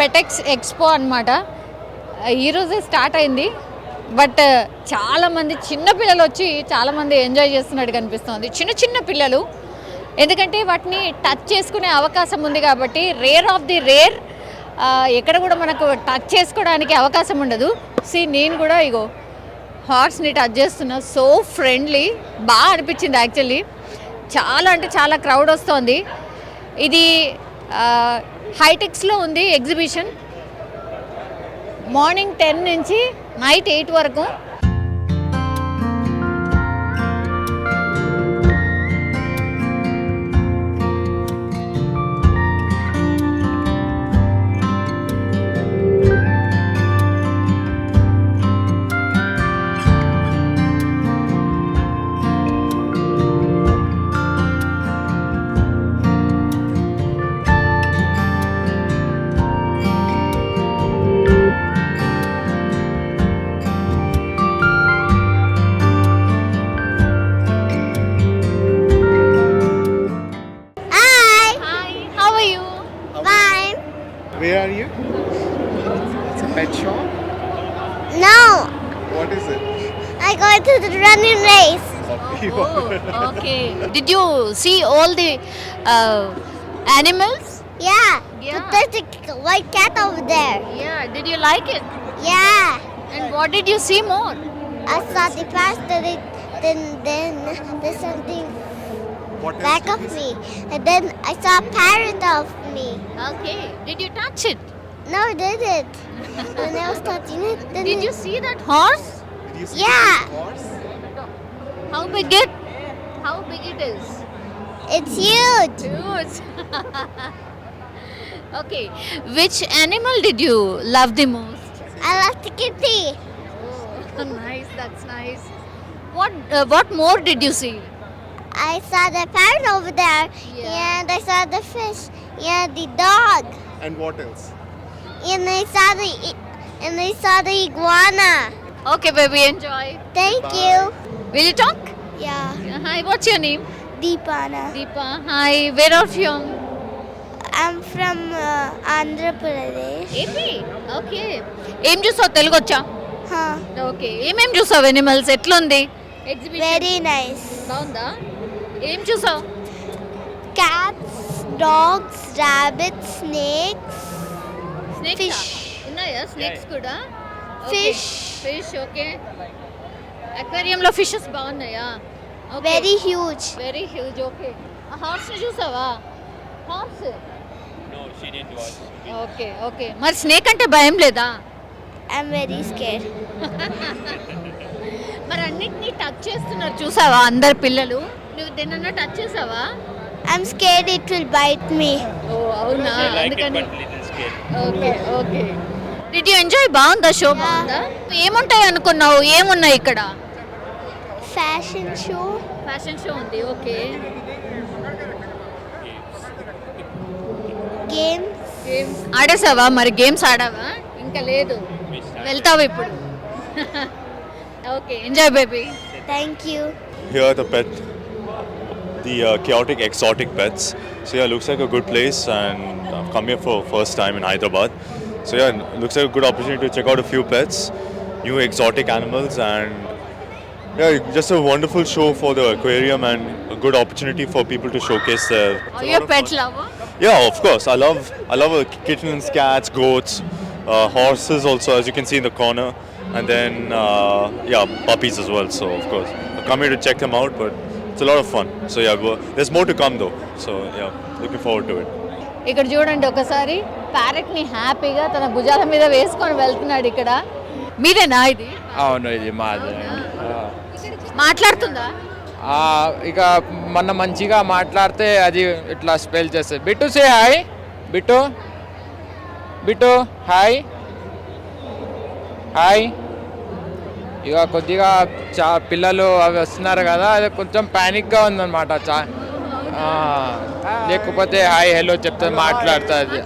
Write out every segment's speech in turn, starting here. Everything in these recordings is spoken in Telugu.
పెటెక్స్ ఎక్స్పో అనమాట. ఈరోజే స్టార్ట్ అయింది. బట్ చాలామంది చిన్నపిల్లలు వచ్చి చాలామంది ఎంజాయ్ చేస్తున్నట్టు కనిపిస్తుంది. చిన్న చిన్న పిల్లలు, ఎందుకంటే వాటిని టచ్ చేసుకునే అవకాశం ఉంది కాబట్టి. రేర్ ఆఫ్ ది రేర్, ఎక్కడ కూడా మనకు టచ్ చేసుకోవడానికి అవకాశం ఉండదు. నేను కూడా ఇగో హార్స్ని టచ్ చేస్తున్నా. సో ఫ్రెండ్లీ, బాగా అనిపించింది యాక్చువల్లీ. చాలా అంటే చాలా క్రౌడ్ వస్తుంది. ఇది హైటెక్స్లో ఉంది ఎగ్జిబిషన్. మార్నింగ్ 10 నుంచి నైట్ 8 వరకు. Where are you? It's a pet shop? No, What is it? I go to the running race. Okay. Did you see all the animals? Yeah, Yeah. but there's a white cat over there. Yeah. Did you like it? Yeah, And what did you see more? I saw the pastor. Then there's something What else back did of you me, and then I saw a parrot of me. Okay. Did you touch it? No, I didn't. When I was touching it, then Did you see that horse? Did you see Yeah. the horse? How big it? How big it is? It's huge. Huge. Okay. Which animal did you love the most? I love the kitty. Oh, nice. That's nice. What more did you see? I saw the parrot over there, Yeah. and I saw the fish, and the dog, And what else? and I saw the iguana. Okay, baby. Enjoy. Thank Bye. you. Will you talk? Yeah, Hi. What's your name? Deepana. Deepa. Hi. Where are you from? I'm from Andhra Pradesh. AP. Okay. ఏం చూసావు? తెలుగు వచ్చా? Huh. ఓకే. ఏమేం చూసావు? ఎనిమల్స్ ఎట్లుంది ఎగ్జిబిషన్? Very nice. బాగుందా? ఏం చూసావు? Cats, dogs, rabbits, snakes, snakes Fish. ఉన్నాయా? స్నేక్స్ కూడా? Fish. ఫిష్. ఓకే. అక్వేరియంలో ఫిషెస్ బాగున్నాయా? very huge. Very huge. Okay. Horse చూసావా? Horse. No, she didn't watch. Okay. Okay. మరి స్నేక్ అంటే భయం లేదా? I'm very scared. మరి అన్నిటినీ టచ్ చేస్తున్నారు చూసావా అందరు పిల్లలు? నువ్వు దేనన్నా టచ్ చేసావా? I'm scared it will bite me. ఓ అవునా? She liked it, అందుకని. but little scared. Okay. Okay. Did you enjoy? బాగుందా షో? బాగుందా? ఏముంటాయి అనుకున్నావు? ఏమున్నాయి ఇక్కడ? Fashion show. ఫ్యాషన్ షో ఉంది. ఓకే. Games. గేమ్స్ ఆడేసావా? మరి గేమ్స్ ఆడావా? ఇంకా లేదు, వెళ్తావు ఇప్పుడు. Okay. Enjoy baby. Thank you. Here the chaotic exotic pets. So yeah, looks like a good place, and I've come here for first time in Hyderabad. So yeah, looks like a good opportunity to check out a few pets, new exotic animals, and yeah, just a wonderful show for the aquarium and a good opportunity for people to showcase their. It's a your lot of pet fun. Lover? Yeah, of course. I love kittens, cats, goats, horses also, as you can see in the corner, and then yeah, puppies as well. So of course, I've come here to check them out, but it's a lot of fun. So yeah, there's more to come though. So yeah, looking forward to it. ఇక్కడ చూడండి ఒకసారి, ప్యారెట్ని హ్యాపీగా తన భుజాల మీద వేసుకొని వెళ్తున్నాడు. ఇక్కడ మీరేనా ఇది? అవును, ఇది మాది. మాట్లాడుతుందా? ఇక మొన్న మంచిగా మాట్లాడితే అది ఇట్లా స్పెల్ చేస్తుంది. Bittu say hi. Bittu Bittu hi hi. ఇక కొద్దిగా పిల్లలు అవి వస్తున్నారు కదా, అది కొంచెం ప్యానిక్గా ఉందన్నమాట. లేకపోతే హాయ్ హలో చెప్తే మాట్లాడుతుంది.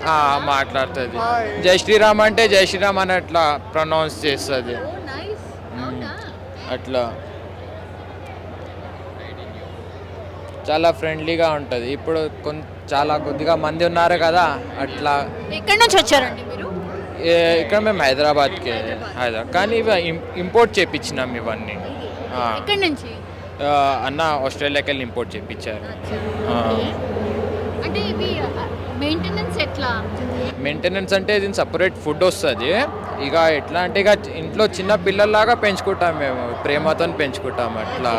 జై శ్రీరామ్ అంటే జై శ్రీరామ్ అని అట్లా ప్రొనౌన్స్ చేస్తుంది. అట్లా చాలా ఫ్రెండ్లీగా ఉంటుంది. ఇప్పుడు చాలా కొద్దిగా మంది ఉన్నారు కదా, అట్లా. ఎక్కడి నుంచి వచ్చారండి మీరు? ఇక్కడ మేము హైదరాబాద్కి కానీ ఇవి ఇంపోర్ట్ చేయించినాం ఇవన్నీ. ఎక్కడి నుంచి? అన్న ఆస్ట్రేలియాకి వెళ్ళి ఇంపోర్ట్ చేయించారు. అంటే ఇవి మెయింటెనెన్స్ ఎట్లా? మెయింటెనెన్స్ అంటే దీని సపరేట్ ఫుడ్ వస్తుంది. ఇక ఎట్లా అంటే ఇక ఇంట్లో చిన్న పిల్లల్లాగా పెంచుకుంటాం మేము, ప్రేమతో పెంచుకుంటాం అట్లా.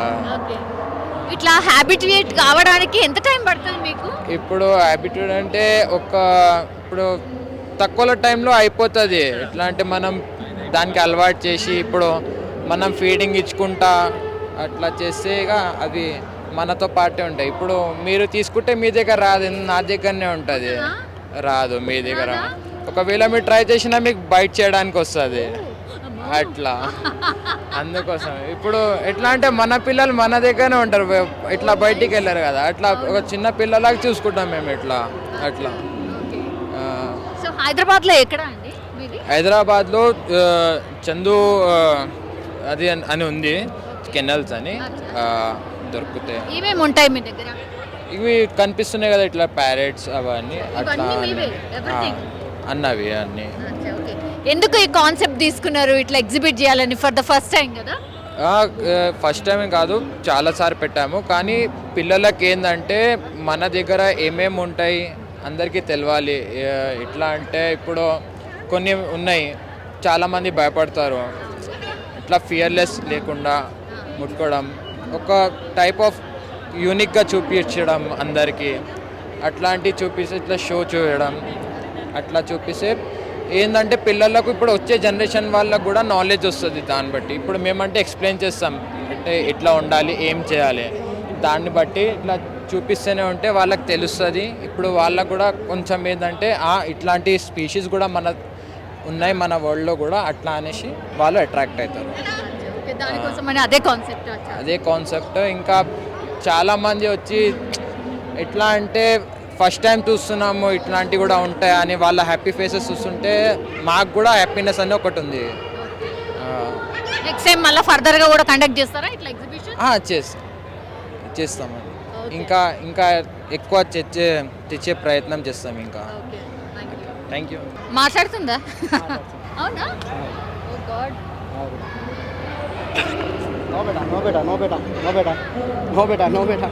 ఇట్లా హ్యాబిట్యుయేట్ కావడానికి ఎంత టైం పడుతుంది మీకు? ఇప్పుడు హ్యాబిట్యూడ్ అంటే ఇప్పుడు తక్కువ టైంలో అయిపోతుంది. ఎట్లా అంటే మనం దానికి అలవాటు చేసి ఇప్పుడు మనం ఫీడింగ్ ఇచ్చుకుంటా అట్లా చేస్తే ఇక అవి మనతో పాటే ఉంటాయి. ఇప్పుడు మీరు తీసుకుంటే మీ దగ్గర రాదు, నా దగ్గరనే ఉంటుంది. రాదు మీ దగ్గర. ఒకవేళ మీరు ట్రై చేసినా మీకు బైట్ చేయడానికి వస్తుంది అట్లా. అందుకోసం ఇప్పుడు ఎట్లా అంటే మన పిల్లలు మన దగ్గరనే ఉంటారు, ఇట్లా బయటికి వెళ్ళారు కదా. అట్లా ఒక చిన్న పిల్లలాగా చూసుకుంటాం మేము ఇట్లా అట్లా. సో హైదరాబాద్లో ఎక్కడ అండి మీది? హైదరాబాద్లో చందు అది అని ఉంది, కెనల్స్ అని దొరుకుతాయి. ఏమేమి ఉంటాయి మీ దగ్గర? ఇవి కనిపిస్తున్నాయి కదా ఇట్లా ప్యారెట్స్ అవన్నీ అట్లా ఇవన్నీ everything? అన్నవి అన్నీ. ఎందుకు ఈ కాన్సెప్ట్ తీసుకున్నారు ఇట్లా ఎగ్జిబిట్ చేయాలని? ఫర్ ద ఫస్ట్ టైం కదా? ఫస్ట్ టైం కాదు, చాలాసార్లు పెట్టాము. కానీ పిల్లలకి ఏంటంటే మన దగ్గర ఏమేమి ఉంటాయి అందరికీ తెలవాలి. ఎట్లా అంటే ఇప్పుడు కొన్ని ఉన్నాయి, చాలామంది భయపడతారు. ఇట్లా ఫియర్లెస్ లేకుండా ముట్టుకోవడం, ఒక టైప్ ఆఫ్ యూనిక్గా చూపించడం అందరికీ. అట్లాంటివి చూపిస్తే ఇట్లా షో చూడడం అట్లా చూపిస్తే ఏంటంటే పిల్లలకు ఇప్పుడు వచ్చే జనరేషన్ వాళ్ళకు కూడా నాలెడ్జ్ వస్తుంది దాన్ని బట్టి. ఇప్పుడు మేమంటే ఎక్స్ప్లెయిన్ చేస్తాం అంటే ఎట్లా ఉండాలి, ఏం చేయాలి, దాన్ని బట్టి ఇట్లా చూపిస్తూనే ఉంటే వాళ్ళకి తెలుస్తుంది. ఇప్పుడు వాళ్ళకు కూడా కొంచెం ఏంటంటే ఇట్లాంటి స్పీషీస్ కూడా మన ఉన్నాయి మన వరల్డ్లో కూడా అట్లా అనేసి వాళ్ళు అట్రాక్ట్ అవుతారు. అదే కాన్సెప్ట్. ఇంకా చాలామంది వచ్చి ఎట్లా అంటే ఫస్ట్ టైం చూస్తున్నాము ఇట్లాంటివి కూడా ఉంటాయి అని వాళ్ళ హ్యాపీ ఫేసెస్ చూస్తుంటే మాకు కూడా హ్యాపీనెస్ అని ఒకటి ఉంది. నెక్స్ట్ టైం మళ్ళీ ఫర్దర్గా కూడా కండక్ట్ చేస్తారా ఇట్లా ఎగ్జిబిషన్? చేస్తామండి. ఇంకా ఎక్కువ తెచ్చే ప్రయత్నం చేస్తాం. ఇంకా థ్యాంక్ యూ. మాట్లాడుతుందా? అవునా? Oh God. No beta, no beta, no beta, no beta, no beta, no beta.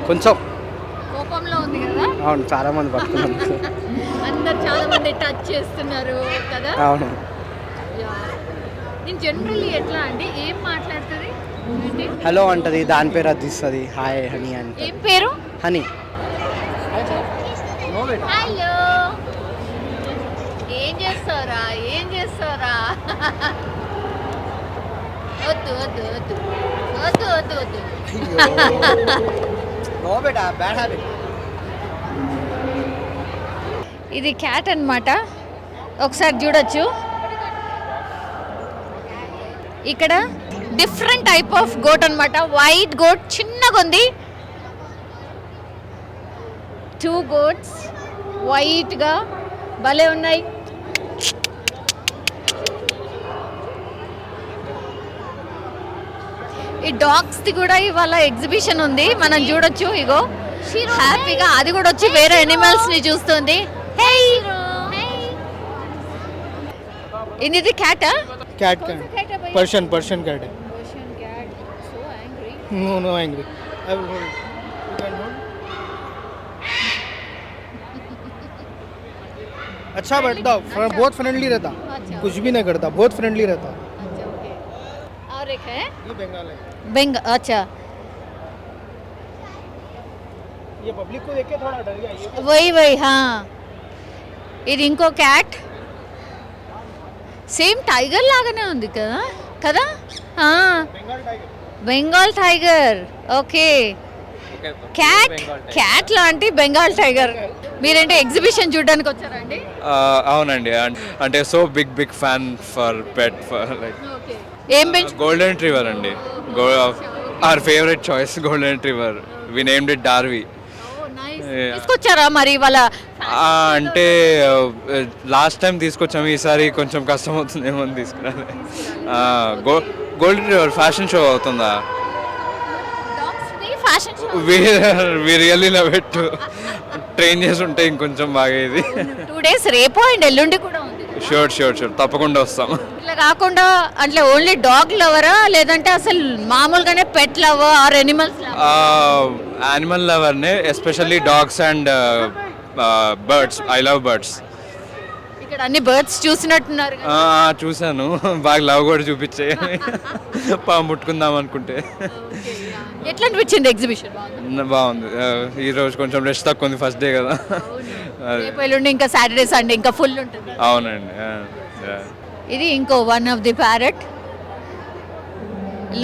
కొంచెం కోపంలో ఉంది కదా? అవును, చాలా మంది పట్టుకున్నాం. అందరు చాలా మంది టచ్ చేస్తున్నారు కదా? అవును. నేను జనరల్లీ ఎట్లా అంటే ఏం మాట్లాడుతుంది? హలో అంటది, దాని పేరు అది ఇస్తుంది, హాయ్ హనీ అంటే. ఏం పేరు? హనీ. హలో, ఏం చేస్తారా? వద్దు వద్దు వద్దు వద్దు వద్దు వద్దు. నో బేటా, బ్యాడ్ హ్యాబిట్. ఇది క్యాట్ అన్నమాట. ఒకసారి చూడొచ్చు. ఇక్కడ డిఫరెంట్ టైప్ ఆఫ్ గోట్ అన్నమాట. వైట్ గోట్ చిన్నగా ఉంది. 2 గోట్స్ వైట్గా భలే ఉన్నాయి. ఈ డాగ్స్ది కూడా ఇవాళ ఎగ్జిబిషన్ ఉంది, మనం చూడొచ్చు. ఇగో హ్యాపీగా అది కూడా వచ్చి వేరే ఎనిమల్స్ని చూస్తుంది. ఇది క్యాటా? క్యాట్ पर्शियन कैट है. No angry. I will hold. You can hold. अच्छा बैठता, बहुत फ्रेंडली रहता, कुछ भी नहीं करता, बहुत फ्रेंडली रहता. और एक है ये बंगाल है. अच्छा, ये पब्लिक को देख के थोड़ा डर गया. वही हाँ. ఇది ఇంకో క్యాట్, సేమ్ టైగర్ లాగానే ఉంది కదా? బెంగాల్ టైగర్. ఓకే, క్యాట్ లాంటి బెంగాల్ టైగర్. మీరేంటి ఎగ్జిబిషన్ చూడడానికి వచ్చారండి? అవునండి, అంటే so big fan for pet for like ఏం పెంచు? గోల్డెన్ రిట్రీవర్ అండి. Our favourite choice golden retriever. We named it Darvy. తీసుకొచ్చారా మరి వాళ్ళ? అంటే లాస్ట్ టైం తీసుకొచ్చాము, ఈసారి కొంచెం కష్టం అవుతుందేమో అని తీసుకురాలి. గోల్డెన్ రిట్రీవర్ ఫ్యాషన్ షో అవుతుందా? Fashion show. We really love it. Train చేసి ఉంటే ఇంకొంచెం బాగా ఇది. 2 days రేపు అండ్ ఎల్లుండి కూడా ఉంది. షూర్ తప్పకుండా వస్తాం. ఇట్లా కాకుండా అంటే ఓన్లీ డాగ్ లవరా లేదంటే అసలు మామూలుగానే pet lover or animals animal లవర్నే, especially dogs and birds. I love birds. ఇక్కడ అన్ని బర్డ్స్ చూసినట్టున్నారు కదా. చూశాను, బాగా లవ్ కూడా చూపించే ముట్టుకుందాం అనుకుంటే. ఎట్లా అనిపించింది ఎగ్జిబిషన్? బాగుంది. ఈరోజు కొంచెం రెస్ట్ తక్కువ ఉంది, ఫస్ట్ డే కదా. రేపు ఎల్లుండి ఇంకా సాటర్డే సండే ఇంకా ఫుల్ ఉంటుంది. అవునండి. ఇది ఇంకో వన్ ఆఫ్ ది ప్యారెట్.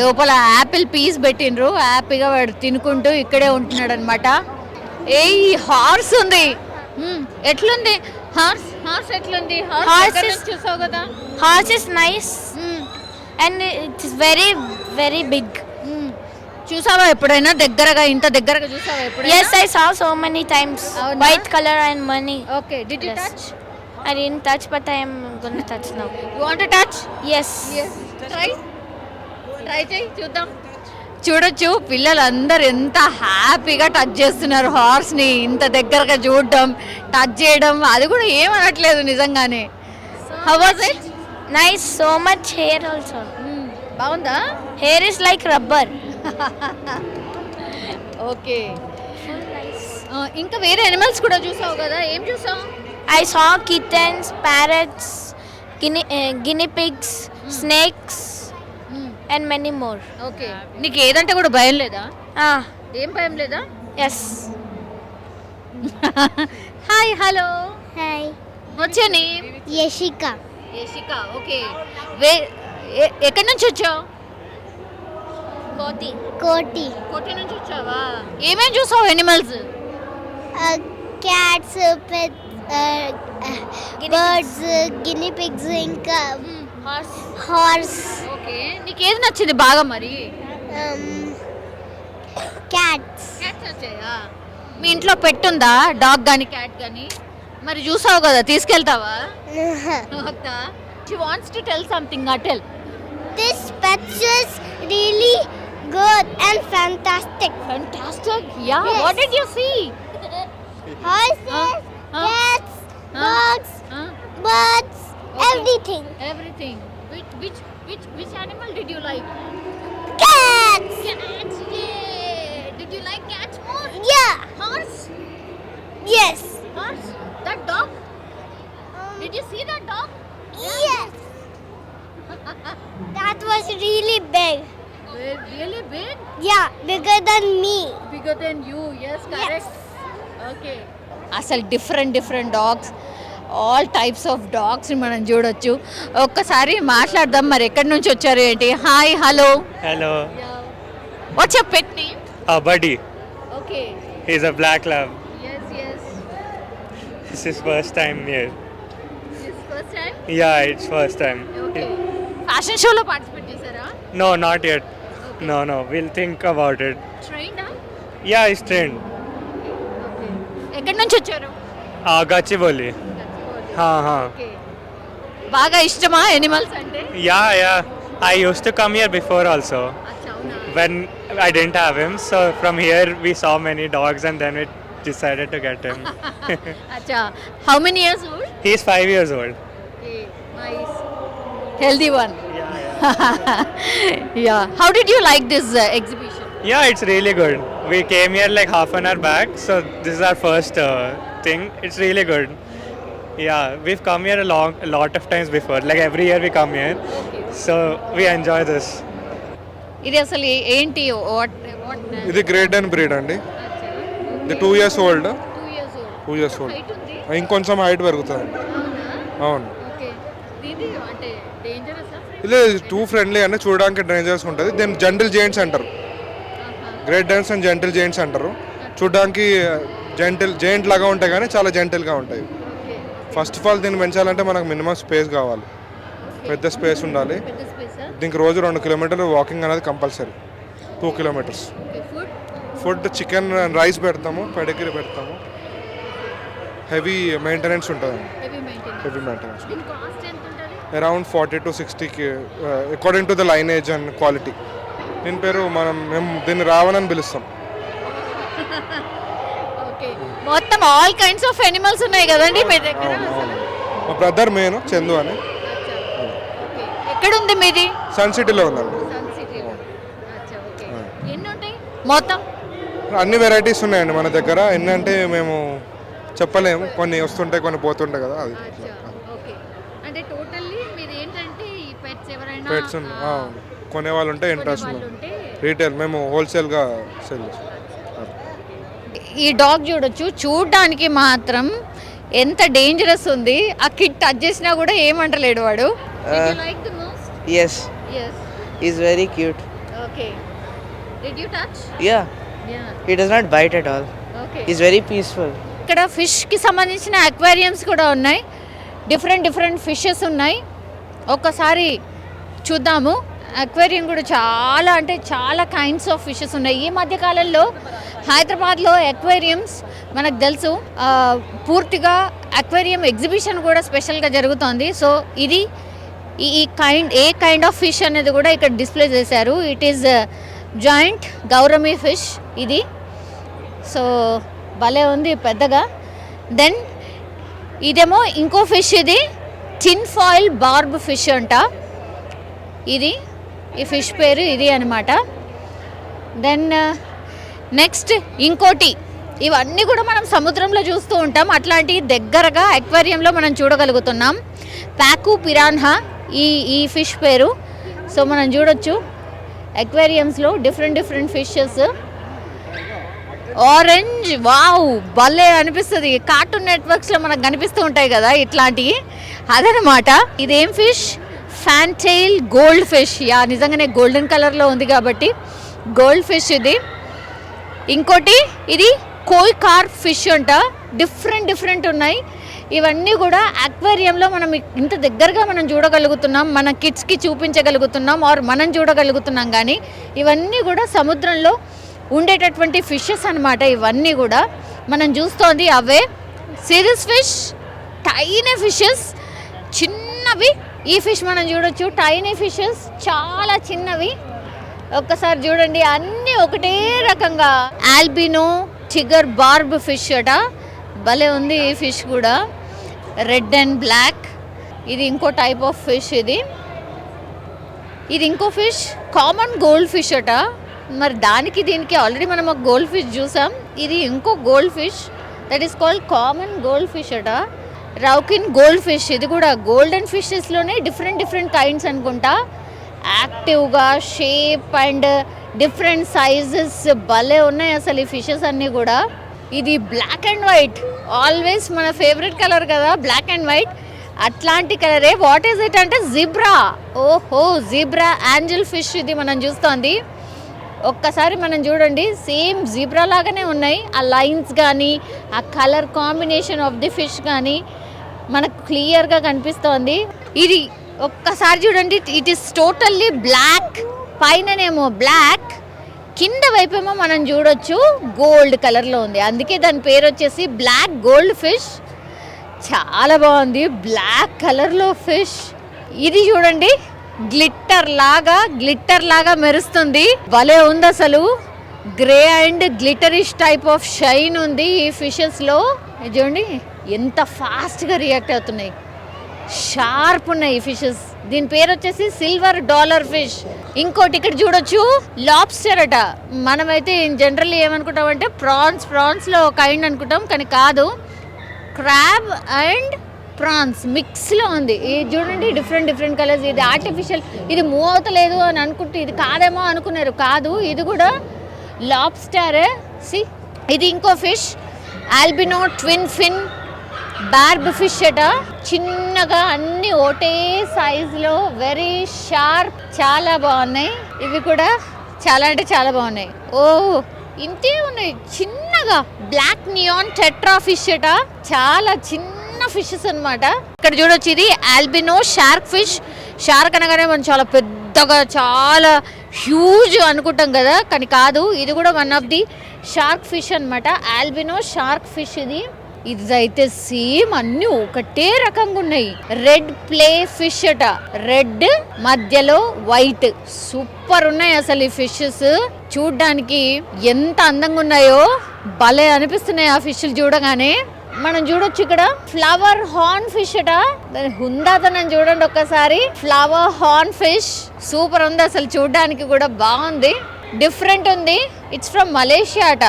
లోపల యాపిల్ పీస్ పెట్టిండ్రు, హ్యాపీగా వాడు తినుకుంటూ ఇక్కడే ఉంటున్నాడు అనమాట. ఏ హార్స్ ఉంది. ఎట్లుంది హార్స్ ఎట్లుంది? Horse is- చూసావు కదా. Horse is nice and it's very very big. చూసావా ఎప్పుడైనా దగ్గరగా, ఇంత దగ్గరగా చూసావా ఎప్పుడైనా? Yes, I saw so many times. Avuna? White color and money. Okay, did you Yes. touch? I didn't touch, but I am gonna touch now. You want to touch? Yes. Try చేయి చూద్దాం. చూడొచ్చు పిల్లలందరూ ఎంత హ్యాపీగా టచ్ చేస్తున్నారు హార్స్ని. ఇంత దగ్గరగా చూడడం, టచ్ చేయడం, అది కూడా ఏమనట్లేదు నిజంగానే. How was it? Nice. So much hair also. బాగుందా? Hair is like rubber. Okay. ఇంకా వేరే ఎనిమల్స్ కూడా చూసావు కదా, ఏం చూసావు? I saw kittens, parrots, guinea pigs, snakes, and many more. Okay. నీకు ఏదంటే కూడా భయం లేదా? Ah, ఏం భయం లేదా? yes. Hi, hello, Hi. What's your name? Yeshika. Yashika. Okay. ఎక్కడి నుంచి వచ్చావు? Koti. కోటి నుంచి వచ్చావా? ఏమేం చూసావు animals? Cats, pets, birds, guinea pigs, ఇంకా horse. ఓకే. నీకు ఏది నచ్చింది బాగా మరి? Cats. క్యాట్స్ వచ్చాయా? మీ ఇంట్లో పెట్టుందా, డాగ్ కానీ క్యాట్ కానీ? మరి చూసావు కదా, తీసుకెళ్తావా? వద్దా? She wants to tell something. Tell. This pet is really good and fantastic. Fantastic. Yeah. Yes. What did you see? Horses, cats, dogs, birds, everything. Everything. Which animal did you like? Cats. Cats. Yeah. Did you like cats more? Yeah. Horse. Yes. Horse. That dog. Did you see that dog? Yes. That was really big. Really big. Yeah, bigger than me. Bigger than you. Yes, correct. Okay. అసలు different dogs, all types of డాగ్స్ని మనం చూడొచ్చు. ఒక్కసారి మాట్లాడదాం, మరి ఎక్కడి నుంచి వచ్చారు ఏంటి? Hi, hello. Hello. What's your pet name? Buddy. Okay. He's a black lab. Yes. This is first time here. This first time? Yeah, it's first time. Okay. Fashion షోలో పార్టిసిపేట్ చేశారా? No, not yet. No. We'll think about it. ట్రైన్డా? Yeah, he's trained. Okay. ఎక్కడి నుంచి వచ్చారు? Gachibowli. हाँ. ఓకే. బాగా ఇష్టమా ఎనిమల్స్ అంటే? Yeah. I used to come here before also. అచ్చా, అవునా? When I didn't have him, so from here we saw many dogs and then we decided to get him. అచ్చా. How many years old? He's 5 years old. Okay, nice. Healthy one. Yeah. How did you like this exhibition? Yeah, it's really good. We came here like half an hour back, so this is our first thing. It's really good. Yeah, we've come here a lot of times before. Like every year we come here, so we enjoy this. ఇది అసలు ఏంటి? ఇది గ్రేట్ అండ్ బ్రీడ్ అండి. ఇది 2 years old. 2 years old. ఇంకొంచెం హైట్ పెరుగుతుంది. అవును. అంటే డేంజరస్? ఇది టూ ఫ్రెండ్లీ అండి, చూడడానికి డేంజరస్ ఉంటుంది. దీన్ని జెంటిల్ జెయింట్స్ అంటారు. Great dense and gentle giants అంటారు. చూడడానికి జెయింట్ లాగా ఉంటాయి కానీ చాలా జెంటిల్గా ఉంటాయి. ఫస్ట్ ఆఫ్ ఆల్ దీన్ని పెంచాలంటే మనకు మినిమం స్పేస్ కావాలి, పెద్ద స్పేస్ ఉండాలి. దీనికి రోజు 2 kilometers వాకింగ్ అనేది compulsory. 2 kilometers. Food chicken and rice పెడతాము, పెడిగ్రీ పెడతాము. హెవీ మెయింటెనెన్స్ ఉంటుందండి. Heavy maintenance. Around 40 to 60 according to the lineage and quality. దీని పేరు మేము దీన్ని రావణ్ అని పిలుస్తాం. ఓకే. మొత్తం ఆల్ కైండ్స్ ఆఫ్ ఎనిమల్స్ ఉన్నాయి కదండి మీ దగ్గర. మా బ్రదర్ మెయిన్ చందు అని ఎక్కడ ఉంది మీది? సన్ సిటీలో ఉందండి. ఎన్ని ఉంటాయి మొత్తం? అన్ని వెరైటీస్ ఉన్నాయండి మన దగ్గర. ఎన్ని అంటే మేము చెప్పలేము, కొన్ని వస్తుంటాయి కొన్ని పోతుంటాయి కదా. అది అంటే టోటల్లీ మీది ఏంటంటే ఈ పెట్స్ ఎవరైనా పెట్స్ కొనే వాళ్ళు ఉంటే ఇంట్రెస్ట్. రీటైల్ మేము హోల్సేల్గా సేల్ చేస్తాం. ఈ డాగ్ చూడొచ్చు, చూడడానికి మాత్రం ఎంత డేంజరస్ ఉంది. ఆ కిడ్ టచ్ చేసినా కూడా ఏమంటలేడు వాడు. Yes, he's very cute. Okay. Did you touch? Yeah, he does not bite at all. Okay. He's very peaceful. ఇక్కడ ఫిష్కి సంబంధించిన అక్వేరియంస్ కూడా ఉన్నాయి. డిఫరెంట్ ఫిషెస్ ఉన్నాయి. ఒక్కసారి చూద్దాము. అక్వేరియం కూడా చాలా అంటే చాలా కైండ్స్ ఆఫ్ ఫిషెస్ ఉన్నాయి. ఈ మధ్య కాలంలో హైదరాబాద్లో అక్వేరియంస్ మనకు తెలుసు, పూర్తిగా అక్వేరియం ఎగ్జిబిషన్ కూడా స్పెషల్గా జరుగుతోంది. సో ఇది ఏ కైండ్ ఆఫ్ ఫిష్ అనేది కూడా ఇక్కడ డిస్ప్లే చేశారు. It is joint gourami fish ఇది. సో భలే ఉంది పెద్దగా. దెన్ ఇదేమో ఇంకో ఫిష్, ఇది టిన్ ఫాయిల్ బార్బ్ ఫిష్ అంట. ఇది ఈ ఫిష్ పేరు ఇది అనమాట. దెన్ నెక్స్ట్ ఇంకోటి, ఇవన్నీ కూడా మనం సముద్రంలో చూస్తూ ఉంటాం, అట్లాంటి దగ్గరగా అక్వేరియంలో మనం చూడగలుగుతున్నాం. ప్యాకు పిరాన్హా ఈ ఫిష్ పేరు. సో మనం చూడొచ్చు అక్వేరియంస్లో డిఫరెంట్ ఫిషెస్. ఆరెంజ్, వావ్ భలే అనిపిస్తుంది. కార్టూన్ నెట్వర్క్స్లో మనకు కనిపిస్తూ ఉంటాయి కదా ఇట్లాంటివి, అదనమాట. ఇదేం fish? Fantail gold fish. Yeah, నిజంగానే గోల్డెన్ కలర్లో ఉంది కాబట్టి గోల్డ్ ఫిష్ ఇది. ఇంకోటి ఇది కోయ్ కార్ప్ ఫిష్ అంట. డిఫరెంట్ ఉన్నాయి. ఇవన్నీ కూడా అక్వేరియంలో మనం ఇంత దగ్గరగా మనం చూడగలుగుతున్నాం, మన కిడ్స్కి చూపించగలుగుతున్నాం, ఆర్ మనం చూడగలుగుతున్నాం. కానీ ఇవన్నీ కూడా సముద్రంలో ఉండేటటువంటి ఫిషెస్ అనమాట. ఇవన్నీ కూడా మనం చూస్తోంది అవే. సిరీస్ ఫిష్, టైనీ ఫిషెస్, చిన్నవి. ఈ ఫిష్ మనం చూడొచ్చు, టైనీ ఫిషెస్ చాలా చిన్నవి. ఒక్కసారి చూడండి, అన్నీ ఒకటే రకంగా. ఆల్బినో టిగర్ బార్బ్ ఫిష్ అట. భలే ఉంది ఈ ఫిష్ కూడా, రెడ్ అండ్ బ్లాక్. ఇది ఇంకో టైప్ ఆఫ్ ఫిష్. ఇది ఇంకో ఫిష్ కామన్ గోల్డ్ ఫిష్ అట. మరి దానికి దీనికి ఆల్రెడీ మనం ఒక గోల్డ్ ఫిష్ చూసాం. ఇది ఇంకో gold fish, that is called common gold fish అట. రౌకిన్ గోల్డ్ ఫిష్. ఇది కూడా గోల్డెన్ ఫిషెస్లోనే డిఫరెంట్ కైండ్స్ అనుకుంటా. యాక్టివ్గా షేప్ అండ్ డిఫరెంట్ సైజెస్ భలే ఉన్నాయి అసలు ఈ ఫిషెస్ అన్నీ కూడా. ఇది బ్లాక్ అండ్ వైట్, ఆల్వేస్ మన ఫేవరెట్ కలర్ కదా బ్లాక్ అండ్ వైట్, అట్లాంటి కలరే. వాట్ ఈజ్ ఇట్ అంటే జిబ్రా. ఓహో, జిబ్రా యాంజల్ ఫిష్ ఇది మనం చూస్తోంది. ఒక్కసారి మనం చూడండి, సేమ్ జీబ్రా లాగానే ఉన్నాయి. ఆ లైన్స్ కానీ ఆ colour combination of the fish కానీ మనకు క్లియర్గా కనిపిస్తోంది. ఇది ఒక్కసారి చూడండి, ఇట్ ఈస్ టోటల్లీ బ్లాక్. పైననేమో బ్లాక్, కింద వైపేమో మనం చూడొచ్చు గోల్డ్ కలర్లో ఉంది. అందుకే దాని పేరు వచ్చేసి బ్లాక్ గోల్డ్ ఫిష్. చాలా బాగుంది బ్లాక్ కలర్లో ఫిష్. ఇది చూడండి, గ్లిట్టర్ లాగా మెరుస్తుంది. భలే ఉంది అసలు. Grey and glitterish type of shine ఉంది ఈ ఫిషెస్లో. చూడండి ఎంత ఫాస్ట్గా రియాక్ట్ అవుతున్నాయి, షార్ప్ ఉన్నాయి ఈ ఫిషెస్. దీని పేరు వచ్చేసి సిల్వర్ డాలర్ ఫిష్. ఇంకోటి ఇక్కడ చూడొచ్చు, లాబ్స్టర్ అట. మనమైతే జనరల్లీ ఏమనుకుంటామంటే ప్రాన్స్లో కైండ్ అనుకుంటాం, కానీ కాదు, క్రాబ్ అండ్ ప్రాన్స్ మిక్స్లో ఉంది. ఇది చూడండి డిఫరెంట్ కలర్స్. ఇది ఆర్టిఫిషియల్, ఇది మూవ్ అవుతలేదు అని అనుకుంటే ఇది కాదేమో అనుకున్నారు. కాదు, ఇది కూడా లాబ్స్టర్. సి, ఇది ఇంకో ఫిష్ ఆల్బినో ట్విన్ ఫిన్ బార్బ్ ఫిష్ అట. చిన్నగా అన్ని ఒకటే సైజులో, వెరీ షార్ప్, చాలా బాగున్నాయి. ఇవి కూడా చాలా అంటే చాలా బాగున్నాయి. ఓ, ఇంతే ఉన్నాయి చిన్నగా. బ్లాక్ నియాన్ టెట్రా ఫిష్ అట. చాలా చిన్న ఫిషెస్ అన్నమాట. ఇక్కడ చూడొచ్చు, ఇది ఆల్బినో షార్క్ ఫిష్. షార్క్ అనగానే మనం చాలా పెద్దగా చాలా హ్యూజ్ అనుకుంటాం కదా, కానీ కాదు, ఇది కూడా one of the shark fish అన్నమాట. ఆల్బినో షార్క్ ఫిష్ ఇది. ఇదైతే సేమ్ అన్ని ఒకటే రకంగా ఉన్నాయి. రెడ్ ప్లే ఫిష్ అట. రెడ్ మధ్యలో వైట్, సూపర్ ఉన్నాయి అసలు ఈ ఫిషెస్. చూడ్డానికి ఎంత అందంగా ఉన్నాయో భలే అనిపిస్తున్నాయి ఆ ఫిష్లు చూడగానే. మనం చూడొచ్చు ఇక్కడ ఫ్లవర్ హార్న్ ఫిష్ అట. దాని హుందాతనం చూడండి ఒక్కసారి. ఫ్లవర్ హార్న్ ఫిష్ సూపర్ ఉంది అసలు, చూడడానికి కూడా బాగుంది, డిఫరెంట్ ఉంది. ఇట్స్ ఫ్రమ్ మలేషియా అట.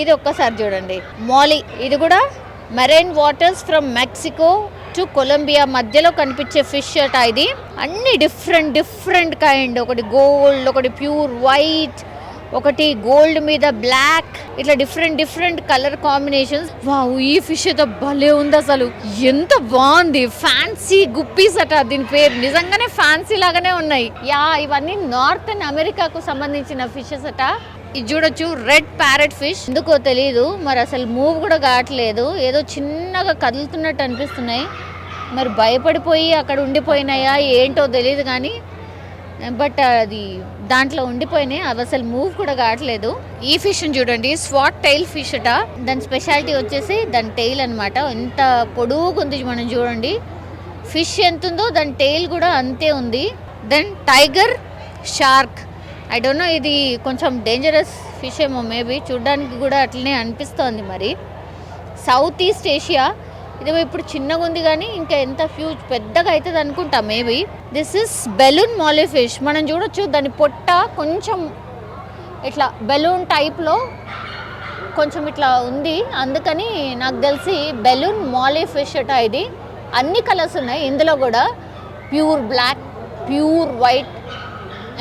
ఇది ఒక్కసారి చూడండి. మాలీ, ఇది కూడా marine waters from Mexico to Colombia మధ్యలో కనిపించే ఫిష్ అట. ఇది అన్ని డిఫరెంట్ కైండ్, ఒకటి గోల్డ్, ఒకటి ప్యూర్ వైట్, ఒకటి గోల్డ్ మీద బ్లాక్, ఇట్లా డిఫరెంట్ కలర్ కాంబినేషన్స్. వావ్, ఈ ఫిష్ అయితే భలే ఉంది అసలు, ఎంత బాగుంది. ఫ్యాన్సీ గుప్పీస్ అట దీని పేరు. నిజంగానే ఫ్యాన్సీ లాగానే ఉన్నాయి. యా, ఇవన్నీ నార్థన్ అమెరికాకు సంబంధించిన ఫిషెస్ అట. ఇది చూడొచ్చు, రెడ్ ప్యారెట్ ఫిష్. ఎందుకో తెలీదు మరి, అసలు మూవ్ కూడా కావట్లేదు, ఏదో చిన్నగా కదులుతున్నట్టు అనిపిస్తున్నాయి. మరి భయపడిపోయి అక్కడ ఉండిపోయినాయా ఏంటో తెలియదు కానీ, బట్ అది దాంట్లో ఉండిపోయినాయి, అవి అసలు మూవ్ కూడా కావట్లేదు. ఈ ఫిష్ని చూడండి, స్వాట్ టైల్ ఫిష్ అట. దాని స్పెషాలిటీ వచ్చేసి దాని టైల్ అనమాట. ఎంత పొడుగుగా ఉంది మనం చూడండి. ఫిష్ ఎంత ఉందో దాని టైల్ కూడా అంతే ఉంది. Then tiger shark, I don't know, ఇది కొంచెం డేంజరస్ ఫిష్ ఏమో మేబీ, చూడడానికి కూడా అట్లనే అనిపిస్తోంది. మరి సౌత్ ఈస్ట్ ఏషియా, ఇదేమో ఇప్పుడు చిన్నగా ఉంది కానీ ఇంకా ఎంత ఫ్యూజ్ పెద్దగా అవుతుంది అనుకుంటా maybe. This is balloon Mali fish. మనం చూడొచ్చు దాని పొట్ట కొంచెం ఇట్లా బెలూన్ టైప్లో కొంచెం ఇట్లా ఉంది, అందుకని నాకు తెలిసి బెలూన్ మాలీ ఫిష్ అట. ఇది అన్ని కలర్స్ ఉన్నాయి ఇందులో కూడా, pure black, pure white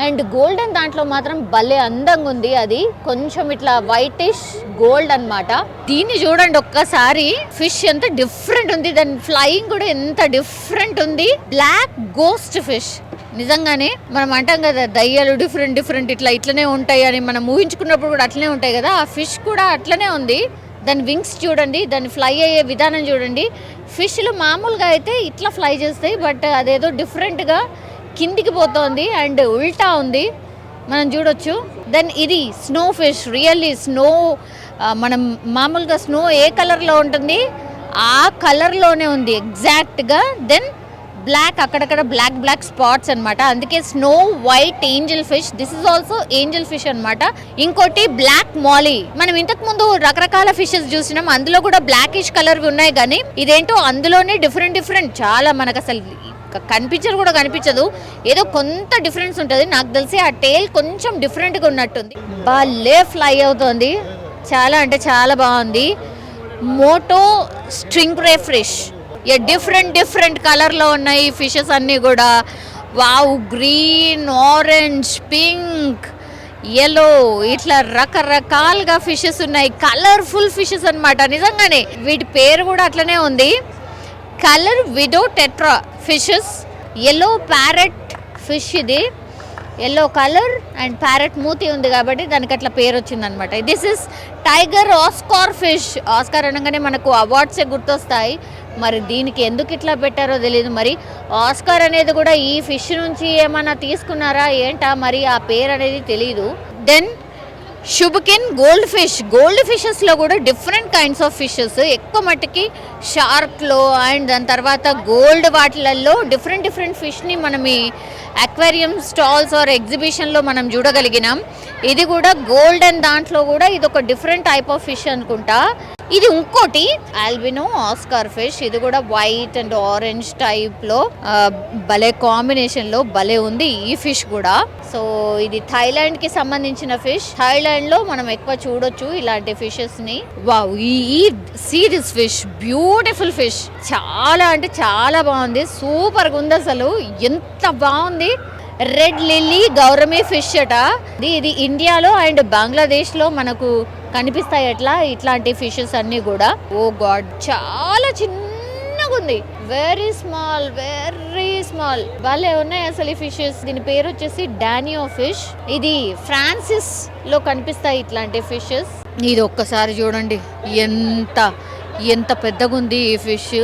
and golden. దాంట్లో మాత్రం భలే అందంగా ఉంది, అది కొంచెం ఇట్లా వైటిష్ గోల్డ్ అన్నమాట. దీన్ని చూడండి ఒక్కసారి, ఫిష్ ఎంత డిఫరెంట్ ఉంది, దాని ఫ్లయింగ్ కూడా ఎంత డిఫరెంట్ ఉంది. Black ghost fish. నిజంగానే మనం అంటాం కదా దయ్యాలు డిఫరెంట్ ఇట్లనే ఉంటాయి అని, మనం ఊహించుకున్నప్పుడు కూడా అట్లనే ఉంటాయి కదా, ఆ ఫిష్ కూడా అట్లనే ఉంది. దాని వింగ్స్ చూడండి, దాన్ని ఫ్లై అయ్యే విధానం చూడండి. ఫిష్లు మామూలుగా అయితే ఇట్లా ఫ్లై చేస్తాయి, బట్ అదేదో డిఫరెంట్గా కిందికి పోతోంది అండ్ ఉల్టా ఉంది, మనం చూడొచ్చు. దెన్ ఇది స్నో ఫిష్, రియల్లీ స్నో. మనం మామూలుగా స్నో ఏ కలర్లో ఉంటుంది ఆ కలర్లోనే ఉంది ఎగ్జాక్ట్గా. దెన్ బ్లాక్, అక్కడక్కడ బ్లాక్ స్పాట్స్ అనమాట, అందుకే snow white Angel fish. This is also Angel fish అనమాట. ఇంకోటి బ్లాక్ మాలీ. మనం ఇంతకు ముందు రకరకాల ఫిషెస్ చూసినాం, అందులో కూడా బ్లాకిష్ కలర్వి ఉన్నాయి, కానీ ఇదేంటో అందులోనే డిఫరెంట్ చాలా మనకు అసలు కనిపించదు, ఏదో కొంత డిఫరెన్స్ ఉంటుంది. నాకు తెలిసి ఆ టైల్ కొంచెం డిఫరెంట్గా ఉన్నట్టుంది. భలే ఫ్లై అవుతుంది, చాలా అంటే చాలా బాగుంది. మోటో స్ట్రింగ్ రే ఫిష్, డిఫరెంట్ కలర్లో ఉన్నాయి ఈ ఫిషెస్ అన్నీ కూడా. Wow, green, orange, pink, yellow, ఇట్లా రకరకాలుగా ఫిషెస్ ఉన్నాయి. కలర్ఫుల్ ఫిషెస్ అన్నమాట. నిజంగానే వీటి పేరు కూడా అట్లనే ఉంది, colour widow tetra fishes. Yellow parrot fish, ఇది ఎల్లో కలర్ అండ్ ప్యారెట్ మూతి ఉంది కాబట్టి దానికి అట్లా పేరు వచ్చిందనమాట. This is tiger Oscar fish. Oscar అనగానే మనకు అవార్డ్సే గుర్తొస్తాయి, మరి దీనికి ఎందుకు ఇట్లా పెట్టారో తెలియదు. మరి ఆస్కార్ అనేది కూడా ఈ ఫిష్ నుంచి ఏమన్నా తీసుకున్నారా ఏంటా, మరి ఆ పేరు అనేది తెలియదు. Then shubunkin gold fish. Gold ఫిషెస్లో కూడా డిఫరెంట్ కైండ్స్ ఆఫ్ ఫిషెస్, ఎక్కువ మట్టుకి షార్క్లో అండ్ దాని తర్వాత గోల్డ్ వాటిలలో డిఫరెంట్ ఫిష్ని మనం ఈ అక్వేరియం స్టాల్స్ ఆర్ ఎగ్జిబిషన్లో మనం చూడగలిగినాం. ఇది కూడా గోల్డెన్ దాంట్లో కూడా ఇది ఒక డిఫరెంట్ టైప్ ఆఫ్ ఫిష్ అనుకుంటా. ఇది ఇంకోటి ఆల్బినో ఆస్కార్ ఫిష్. ఇది కూడా వైట్ అండ్ ఆరెంజ్ టైప్లో భలే కాంబినేషన్లో భలే ఉంది ఈ ఫిష్ కూడా. సో ఇది థాయిలాండ్కి సంబంధించిన ఫిష్. థాయిలాండ్లో మనం ఎక్కువ చూడొచ్చు ఇలాంటి ఫిషెస్ని. వావ్, ఈ see this fish, beautiful fish, చాలా అంటే చాలా బాగుంది, సూపర్గా ఉంది అసలు, ఎంత బాగుంది. రెడ్ లిల్లీ గౌరమి ఫిష్ అట. ఇది ఇండియాలో అండ్ బంగ్లాదేశ్లో మనకు కనిపిస్తాయి అట్లా ఇట్లాంటి ఫిషెస్ అన్నీ కూడా. ఓ గాడ్, చాలా చిన్నగా ఉంది, వెరీ స్మాల్ భలే ఉన్నాయి అసలు ఈ ఫిషెస్. దీని పేరు వచ్చేసి డానియో ఫిష్. ఇది ఫ్రాన్సిస్ లో కనిపిస్తాయి ఇట్లాంటి ఫిషెస్. ఇది ఒక్కసారి చూడండి ఎంత పెద్దగా ఉంది ఈ ఫిష్.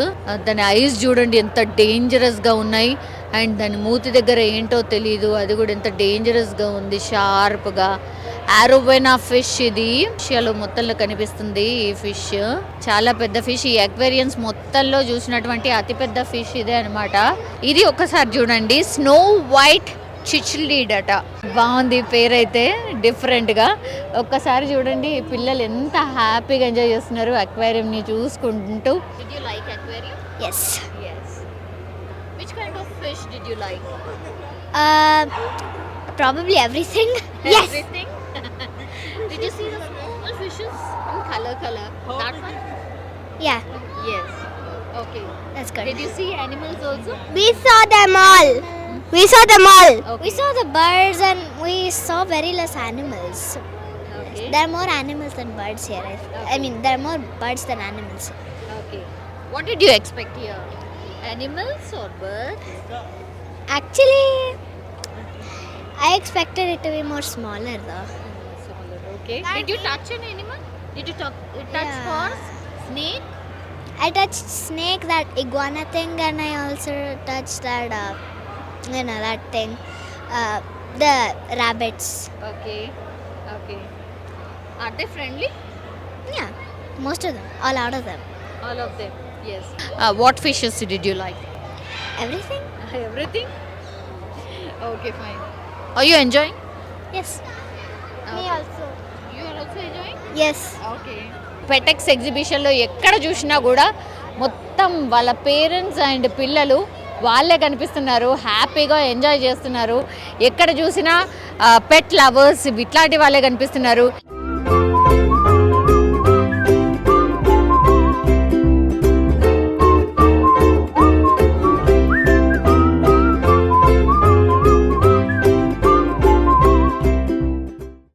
దాని ఐస్ చూడండి ఎంత డేంజరస్ గా ఉన్నాయి, అండ్ దాని మూతి దగ్గర ఏంటో తెలీదు, అది కూడా ఎంత డేంజరస్ గా ఉంది, షార్ప్ గా. ఆరోవెనా ఫిష్, ఇది ఏషియాలో మొత్తంలో కనిపిస్తుంది ఈ ఫిష్. చాలా పెద్ద ఫిష్, ఈ అక్వేరియన్స్ మొత్తంలో చూసినటువంటి అతిపెద్ద ఫిష్ ఇదే అనమాట. ఇది ఒక్కసారి చూడండి, స్నో వైట్ చిచ్లీడ్ అట. బాగుంది పేరైతే డిఫరెంట్గా. ఒక్కసారి చూడండి పిల్లలు ఎంత హ్యాపీగా ఎంజాయ్ చేస్తున్నారు అక్వేరియంని చూసుకుంటూ. Did you like aquarium? Yes. Yes. Which kind of fish did you like? Probably everything. Yes. Everything. Did you see the small fishes in color? That one? Yeah, Yes. Okay. that's good. Did you see animals also? We saw them all. We saw them all. Okay. We saw the birds and we saw very less animals. Okay. There are more animals than birds here. I mean, there are more birds than animals. Okay. What did you expect here? Animals or birds? Actually, I expected it to be more smaller though. Okay. Did you touch an animal? Did you touch Yeah. horse? Snake? I touched snake, that iguana thing, and I also touched that, that thing, the rabbits. Okay. Okay. Are they friendly? Yeah, most of them, all out of them. All of them. Yes. What fishes did you like? Everything? Everything? Okay, fine. Are you enjoying? Yes. Me also. You are also enjoying? Yes. Okay. Petex ఎగ్జిబిషన్లో ఎక్కడ చూసినా కూడా మొత్తం వాళ్ళ పేరెంట్స్ అండ్ పిల్లలు వాళ్ళే కనిపిస్తున్నారు, హ్యాపీగా ఎంజాయ్ చేస్తున్నారు. ఎక్కడ చూసినా పెట్ లవర్స్ ఇట్లాంటి వాళ్ళే కనిపిస్తున్నారు.